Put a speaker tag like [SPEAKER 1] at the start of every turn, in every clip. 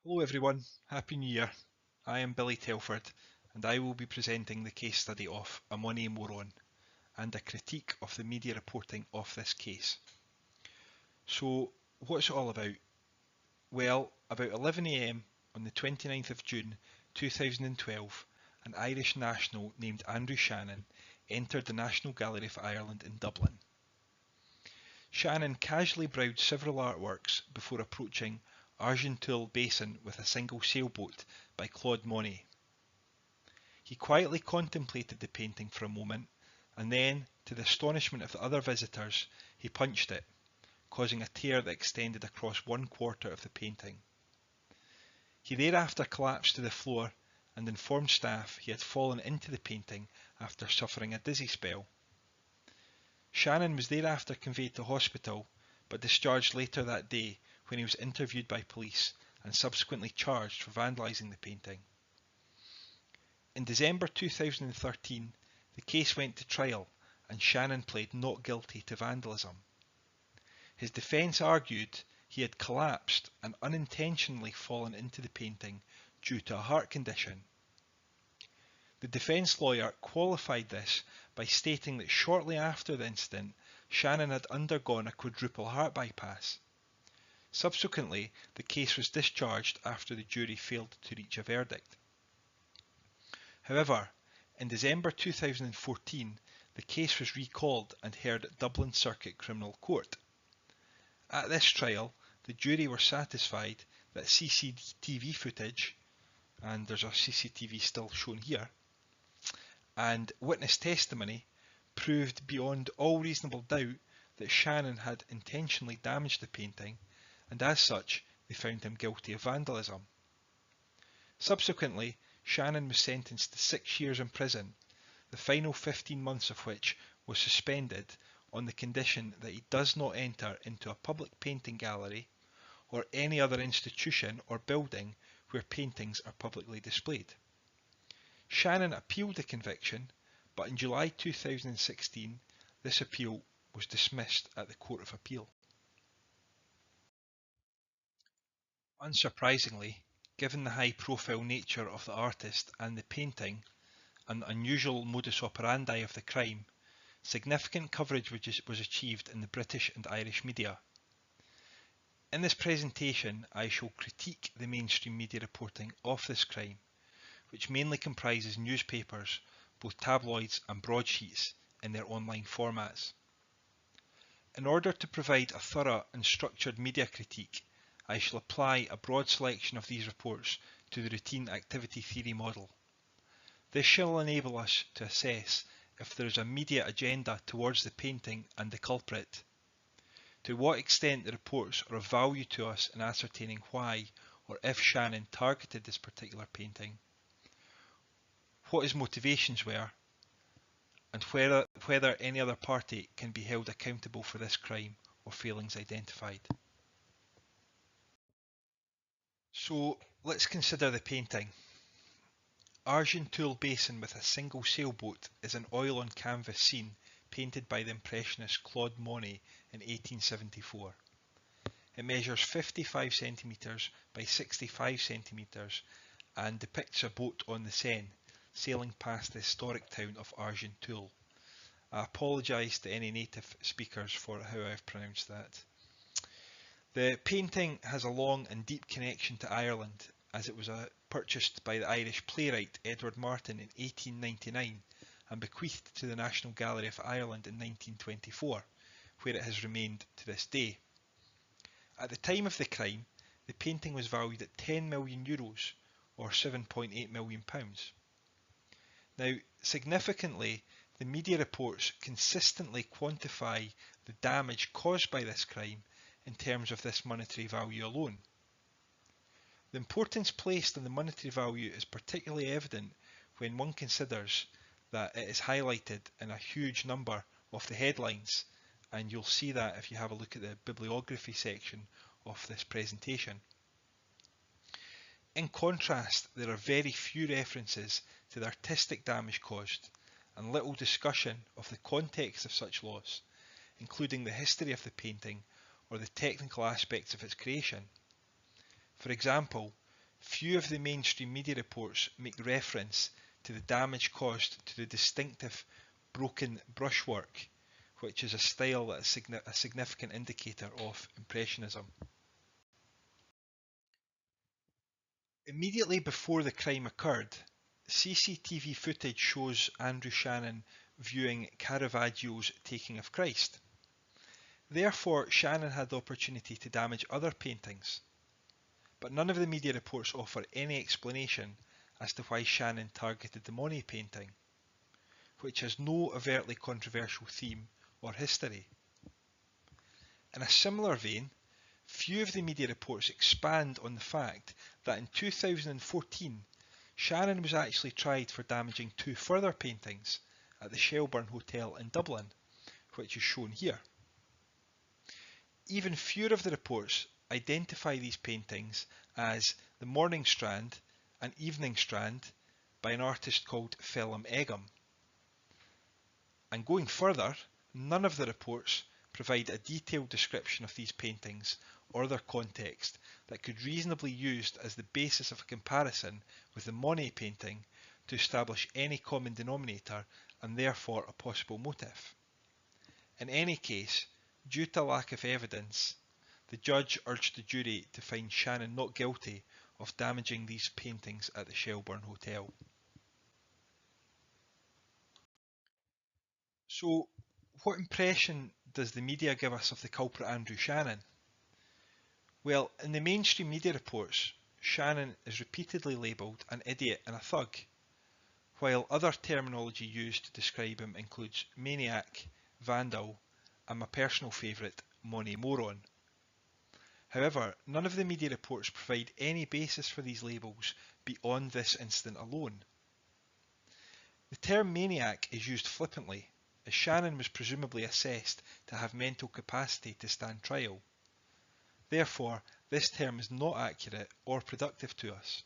[SPEAKER 1] Hello everyone, Happy New Year. I am Billy Telford and I will be presenting the case study of a Monet Moron and a critique of the media reporting of this case. So what's it all about? Well, about 11 AM on the 29th of June 2012, an Irish national named Andrew Shannon entered the National Gallery of Ireland in Dublin. Shannon casually browsed several artworks before approaching Argenteuil Basin with a single sailboat by Claude Monet. He quietly contemplated the painting for a moment, and then, to the astonishment of the other visitors, he punched it, causing a tear that extended across 1/4 of the painting. He thereafter collapsed to the floor and informed staff he had fallen into the painting after suffering a dizzy spell. Shannon was thereafter conveyed to hospital, but discharged later that day when he was interviewed by police and subsequently charged for vandalising the painting. In December 2013, the case went to trial and Shannon pled not guilty to vandalism. His defence argued he had collapsed and unintentionally fallen into the painting due to a heart condition. The defence lawyer qualified this by stating that shortly after the incident, Shannon had undergone a quadruple heart bypass. Subsequently, the case was discharged after the jury failed to reach a verdict. However, in December 2014, the case was recalled and heard at Dublin Circuit Criminal Court. At this trial, the jury were satisfied that CCTV footage, and there's a CCTV still shown here, and witness testimony proved beyond all reasonable doubt that Shannon had intentionally damaged the painting, and as such they found him guilty of vandalism. Subsequently, Shannon was sentenced to 6 years in prison, the final 15 months of which was suspended on the condition that he does not enter into a public painting gallery or any other institution or building where paintings are publicly displayed. Shannon appealed the conviction, but in July 2016 this appeal was dismissed at the Court of Appeal. Unsurprisingly, given the high-profile nature of the artist and the painting, and the unusual modus operandi of the crime, significant coverage was achieved in the British and Irish media. In this presentation, I shall critique the mainstream media reporting of this crime, which mainly comprises newspapers, both tabloids and broadsheets, in their online formats. In order to provide a thorough and structured media critique, I shall apply a broad selection of these reports to the routine activity theory model. This shall enable us to assess if there is a media agenda towards the painting and the culprit, to what extent the reports are of value to us in ascertaining why or if Shannon targeted this particular painting, what his motivations were, and whether any other party can be held accountable for this crime or failings identified. So let's consider the painting. Argenteuil Basin with a single sailboat is an oil on canvas scene painted by the impressionist Claude Monet in 1874. It measures 55 cm by 65 cm and depicts a boat on the Seine sailing past the historic town of Argenteuil. I apologise to any native speakers for how I've pronounced that. The painting has a long and deep connection to Ireland, as it was purchased by the Irish playwright Edward Martyn in 1899 and bequeathed to the National Gallery of Ireland in 1924, where it has remained to this day. At the time of the crime, the painting was valued at €10 million, or £7.8 million. Now, significantly, the media reports consistently quantify the damage caused by this crime in terms of this monetary value alone. The importance placed on the monetary value is particularly evident when one considers that it is highlighted in a huge number of the headlines, and you'll see that if you have a look at the bibliography section of this presentation. In contrast, there are very few references to the artistic damage caused, and little discussion of the context of such loss, including the history of the painting or the technical aspects of its creation. For example, few of the mainstream media reports make reference to the damage caused to the distinctive broken brushwork, which is a style that is a significant indicator of Impressionism. Immediately before the crime occurred, CCTV footage shows Andrew Shannon viewing Caravaggio's Taking of Christ. Therefore, Shannon had the opportunity to damage other paintings, but none of the media reports offer any explanation as to why Shannon targeted the Monet painting, which has no overtly controversial theme or history. In a similar vein, few of the media reports expand on the fact that in 2014, Shannon was actually tried for damaging two further paintings at the Shelburne Hotel in Dublin, which is shown here. Even fewer of the reports identify these paintings as the Morning Strand and Evening Strand by an artist called Phelim Egham. And going further, none of the reports provide a detailed description of these paintings or their context that could reasonably be used as the basis of a comparison with the Monet painting to establish any common denominator and therefore a possible motive. In any case, due to lack of evidence, the judge urged the jury to find Shannon not guilty of damaging these paintings at the Shelburne Hotel. So, what impression does the media give us of the culprit Andrew Shannon? Well, in the mainstream media reports, Shannon is repeatedly labelled an idiot and a thug, while other terminology used to describe him includes maniac, vandal, and my personal favourite, Monet Moron. However, none of the media reports provide any basis for these labels beyond this incident alone. The term maniac is used flippantly, as Shannon was presumably assessed to have mental capacity to stand trial. Therefore, this term is not accurate or productive to us.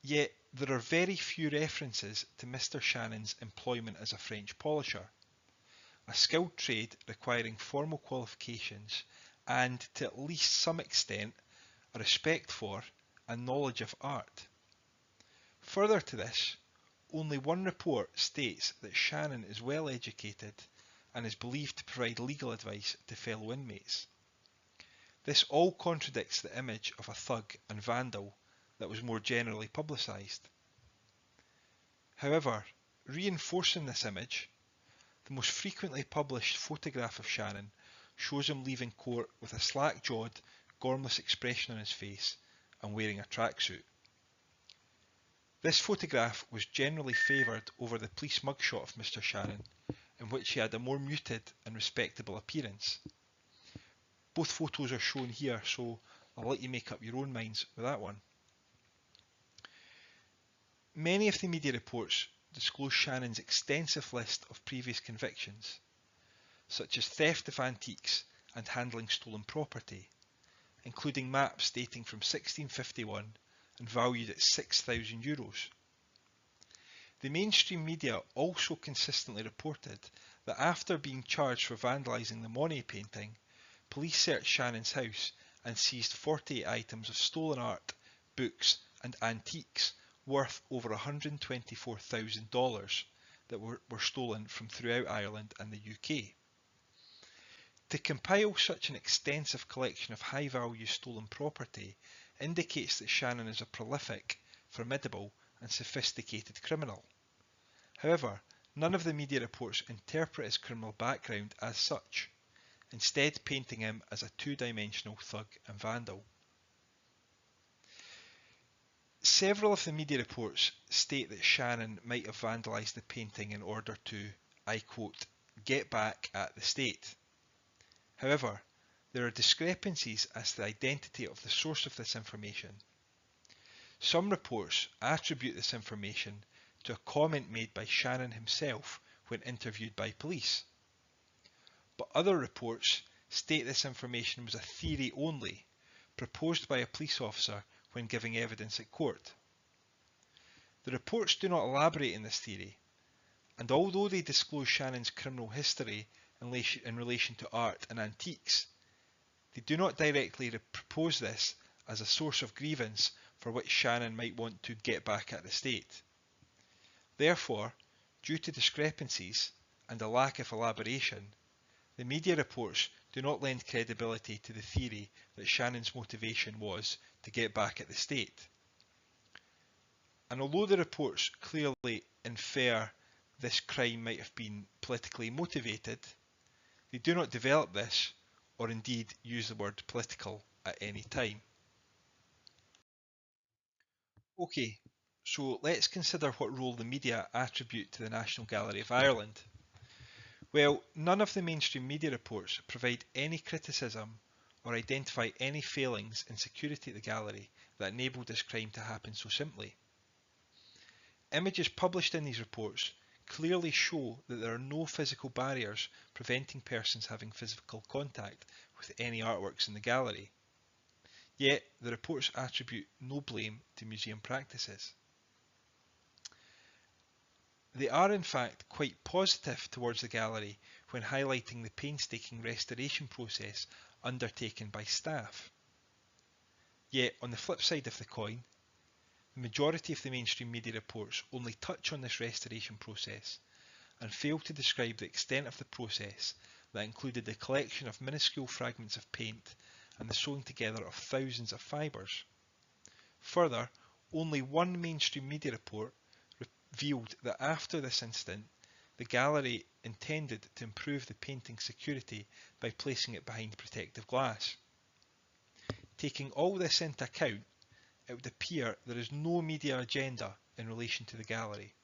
[SPEAKER 1] Yet, there are very few references to Mr. Shannon's employment as a French polisher, a skilled trade requiring formal qualifications and, to at least some extent, a respect for and knowledge of art. Further to this, only one report states that Shannon is well educated and is believed to provide legal advice to fellow inmates. This all contradicts the image of a thug and vandal that was more generally publicised. However, reinforcing this image, the most frequently published photograph of Shannon shows him leaving court with a slack-jawed, gormless expression on his face and wearing a tracksuit. This photograph was generally favoured over the police mugshot of Mr. Shannon, in which he had a more muted and respectable appearance. Both photos are shown here, so I'll let you make up your own minds with that one. Many of the media reports disclose Shannon's extensive list of previous convictions, such as theft of antiques and handling stolen property, including maps dating from 1651 and valued at €6,000. The mainstream media also consistently reported that after being charged for vandalising the Monet painting, police searched Shannon's house and seized 48 items of stolen art, books and antiques worth over $124,000 that were stolen from throughout Ireland and the UK. To compile such an extensive collection of high-value stolen property indicates that Shannon is a prolific, formidable and sophisticated criminal. However, none of the media reports interpret his criminal background as such, instead painting him as a two-dimensional thug and vandal. Several of the media reports state that Shannon might have vandalised the painting in order to, I quote, get back at the state. However, there are discrepancies as to the identity of the source of this information. Some reports attribute this information to a comment made by Shannon himself when interviewed by police. But other reports state this information was a theory only, proposed by a police officer when giving evidence at court. The reports do not elaborate on this theory, and although they disclose Shannon's criminal history in relation to art and antiques, they do not directly propose this as a source of grievance for which Shannon might want to get back at the state. Therefore, due to discrepancies and a lack of elaboration, the media reports do not lend credibility to the theory that Shannon's motivation was to get back at the state. And although the reports clearly infer this crime might have been politically motivated, they do not develop this or indeed use the word political at any time. Okay, so let's consider what role the media attribute to the National Gallery of Ireland. Well, none of the mainstream media reports provide any criticism or identify any failings in security at the gallery that enabled this crime to happen so simply. Images published in these reports clearly show that there are no physical barriers preventing persons having physical contact with any artworks in the gallery. Yet, the reports attribute no blame to museum practices. They are in fact quite positive towards the gallery when highlighting the painstaking restoration process undertaken by staff. Yet, on the flip side of the coin, the majority of the mainstream media reports only touch on this restoration process and fail to describe the extent of the process that included the collection of minuscule fragments of paint and the sewing together of thousands of fibres. Further, only one mainstream media report revealed that after this incident, the gallery intended to improve the painting's security by placing it behind protective glass. Taking all this into account, it would appear there is no media agenda in relation to the gallery.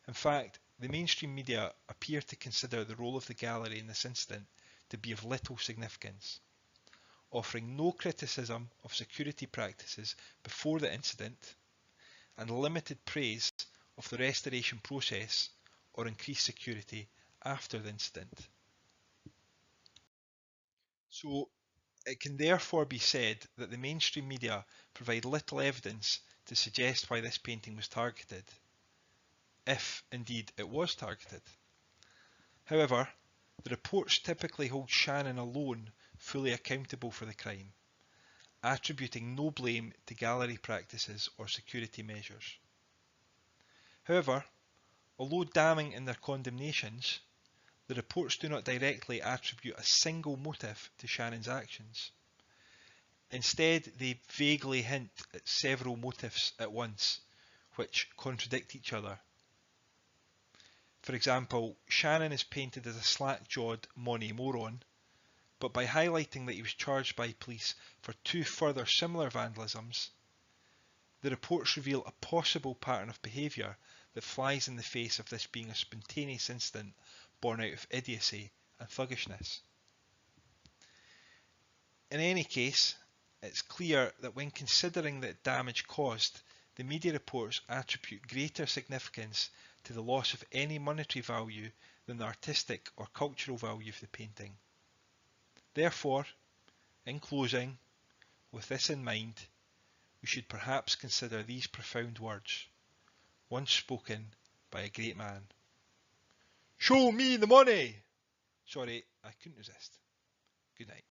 [SPEAKER 1] In fact, the mainstream media appear to consider the role of the gallery in this incident to be of little significance, offering no criticism of security practices before the incident and limited praise of the restoration process or increased security after the incident. So, it can therefore be said that the mainstream media provide little evidence to suggest why this painting was targeted, if indeed it was targeted. However, the reports typically hold Shannon alone fully accountable for the crime, attributing no blame to gallery practices or security measures. However, although damning in their condemnations, the reports do not directly attribute a single motive to Shannon's actions. Instead, they vaguely hint at several motives at once, which contradict each other. For example, Shannon is painted as a slack-jawed Monet Moron, but by highlighting that he was charged by police for two further similar vandalisms, the reports reveal a possible pattern of behaviour that flies in the face of this being a spontaneous incident born out of idiocy and thuggishness. In any case, it's clear that when considering the damage caused, the media reports attribute greater significance to the loss of any monetary value than the artistic or cultural value of the painting. Therefore, in closing, with this in mind, we should perhaps consider these profound words, once spoken by a great man. Show me the money! Sorry, I couldn't resist. Good night.